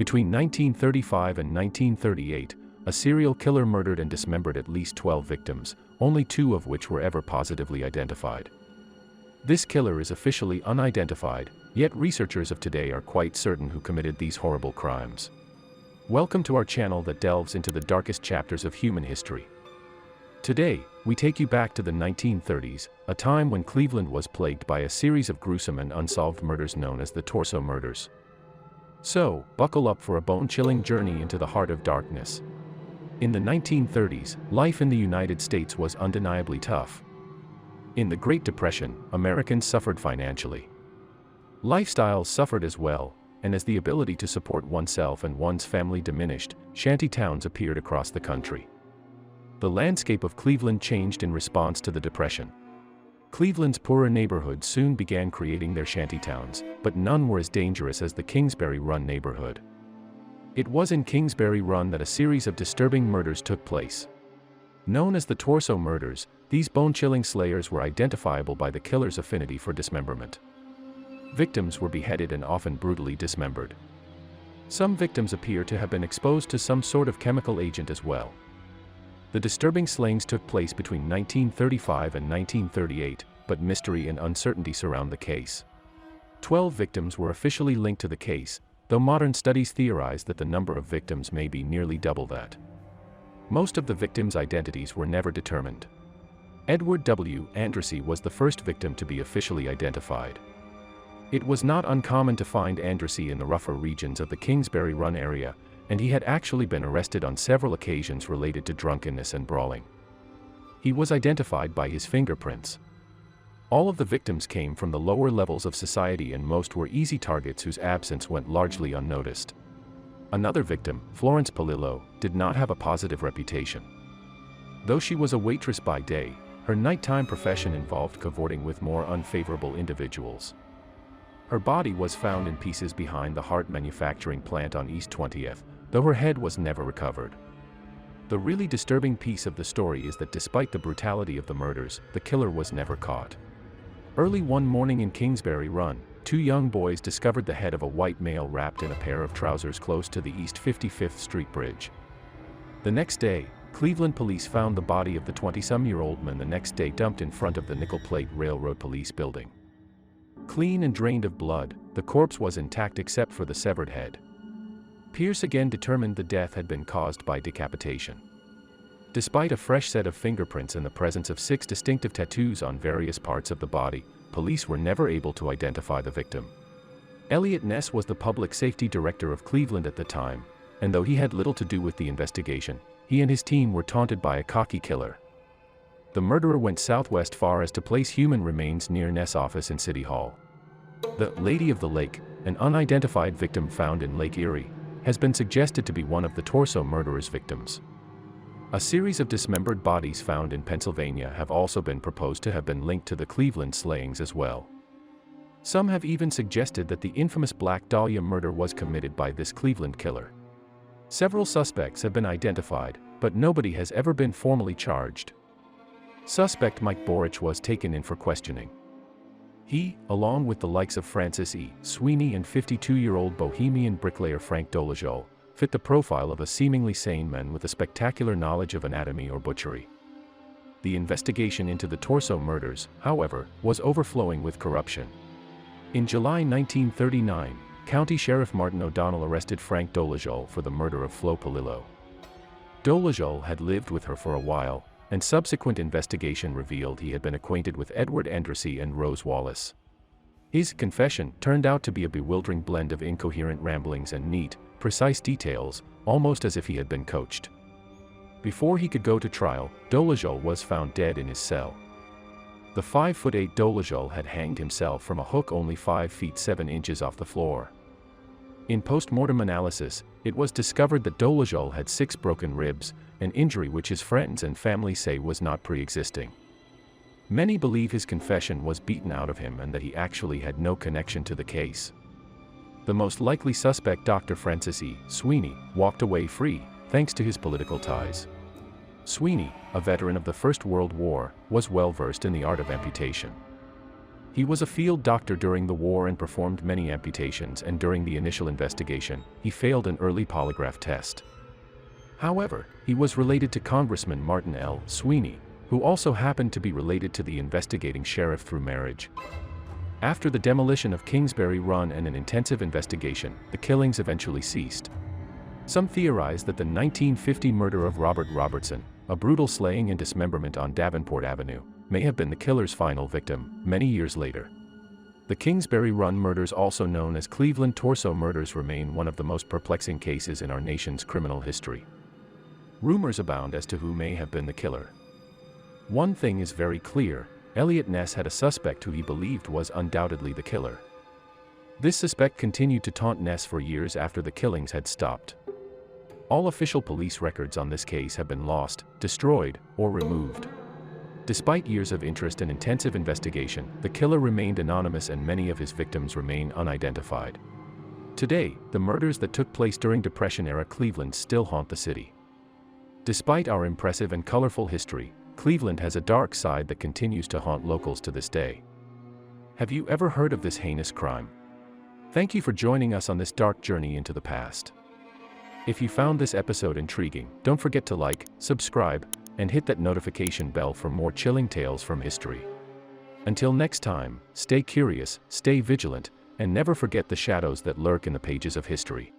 Between 1935 and 1938, a serial killer murdered and dismembered at least 12 victims, only 2 of which were ever positively identified. This killer is officially unidentified, yet researchers of today are quite certain who committed these horrible crimes. Welcome to our channel that delves into the darkest chapters of human history. Today, we take you back to the 1930s, a time when Cleveland was plagued by a series of gruesome and unsolved murders known as the Torso Murders. So, buckle up for a bone-chilling journey into the heart of darkness. In the 1930s, life in the United States was undeniably tough. In the Great Depression, Americans suffered financially. Lifestyles suffered as well, and as the ability to support oneself and one's family diminished, shanty towns appeared across the country. The landscape of Cleveland changed in response to the Depression. Cleveland's poorer neighborhoods soon began creating their shantytowns, but none were as dangerous as the Kingsbury Run neighborhood. It was in Kingsbury Run that a series of disturbing murders took place. Known as the Torso Murders, these bone-chilling slayers were identifiable by the killer's affinity for dismemberment. Victims were beheaded and often brutally dismembered. Some victims appear to have been exposed to some sort of chemical agent as well. The disturbing slayings took place between 1935 and 1938, but mystery and uncertainty surround the case. 12 victims were officially linked to the case, though modern studies theorize that the number of victims may be nearly double that. Most of the victims' identities were never determined. Edward W. Andrassy was the first victim to be officially identified. It was not uncommon to find Andrassy in the rougher regions of the Kingsbury Run area, and he had actually been arrested on several occasions related to drunkenness and brawling. He was identified by his fingerprints. All of the victims came from the lower levels of society and most were easy targets whose absence went largely unnoticed. Another victim, Florence Polillo, did not have a positive reputation. Though she was a waitress by day, her nighttime profession involved cavorting with more unfavorable individuals. Her body was found in pieces behind the Hart manufacturing plant on East 20th, though her head was never recovered. The really disturbing piece of the story is that despite the brutality of the murders, the killer was never caught. Early one morning in Kingsbury Run, 2 young boys discovered the head of a white male wrapped in a pair of trousers close to the East 55th Street Bridge. The next day, Cleveland police found the body of the 20-some-year-old man the next day dumped in front of the Nickel Plate Railroad Police Building. Clean and drained of blood, the corpse was intact except for the severed head. Pierce again determined the death had been caused by decapitation. Despite a fresh set of fingerprints and the presence of 6 distinctive tattoos on various parts of the body, police were never able to identify the victim. Elliot Ness was the public safety director of Cleveland at the time, and though he had little to do with the investigation, he and his team were taunted by a cocky killer. The murderer went southwest far as to place human remains near Ness' office in City Hall. The Lady of the Lake, an unidentified victim found in Lake Erie, has been suggested to be one of the Torso Murderers' victims. A series of dismembered bodies found in Pennsylvania have also been proposed to have been linked to the Cleveland slayings as well. Some have even suggested that the infamous Black Dahlia murder was committed by this Cleveland killer. Several suspects have been identified, but nobody has ever been formally charged. Suspect Mike Borich was taken in for questioning. He, along with the likes of Francis E. Sweeney and 52-year-old Bohemian bricklayer Frank Dolezal, fit the profile of a seemingly sane man with a spectacular knowledge of anatomy or butchery. The investigation into the Torso Murders, however, was overflowing with corruption. In July 1939, County Sheriff Martin O'Donnell arrested Frank Dolezal for the murder of Flo Polillo. Dolezal had lived with her for a while, and subsequent investigation revealed he had been acquainted with Edward Andrassy and Rose Wallace. His confession turned out to be a bewildering blend of incoherent ramblings and neat, precise details, almost as if he had been coached. Before he could go to trial, Dolezal was found dead in his cell. The 5'8" Dolezal had hanged himself from a hook only 5 feet 7 inches off the floor. In post-mortem analysis, it was discovered that Dolezal had 6 broken ribs, an injury which his friends and family say was not pre-existing. Many believe his confession was beaten out of him and that he actually had no connection to the case. The most likely suspect, Dr. Francis E. Sweeney, walked away free, thanks to his political ties. Sweeney, a veteran of the First World War, was well versed in the art of amputation. He was a field doctor during the war and performed many amputations, and during the initial investigation, he failed an early polygraph test. However, he was related to Congressman Martin L. Sweeney, who also happened to be related to the investigating sheriff through marriage. After the demolition of Kingsbury Run and an intensive investigation, the killings eventually ceased. Some theorize that the 1950 murder of Robert Robertson, a brutal slaying and dismemberment on Davenport Avenue, may have been the killer's final victim, many years later. The Kingsbury Run murders, also known as Cleveland Torso murders, remain one of the most perplexing cases in our nation's criminal history. Rumors abound as to who may have been the killer. One thing is very clear: Eliot Ness had a suspect who he believed was undoubtedly the killer. This suspect continued to taunt Ness for years after the killings had stopped. All official police records on this case have been lost, destroyed, or removed. Despite years of interest and intensive investigation, the killer remained anonymous and many of his victims remain unidentified. Today, the murders that took place during Depression-era Cleveland still haunt the city. Despite our impressive and colorful history, Cleveland has a dark side that continues to haunt locals to this day. Have you ever heard of this heinous crime? Thank you for joining us on this dark journey into the past. If you found this episode intriguing, don't forget to like, subscribe, and hit that notification bell for more chilling tales from history. Until next time, stay curious, stay vigilant, and never forget the shadows that lurk in the pages of history.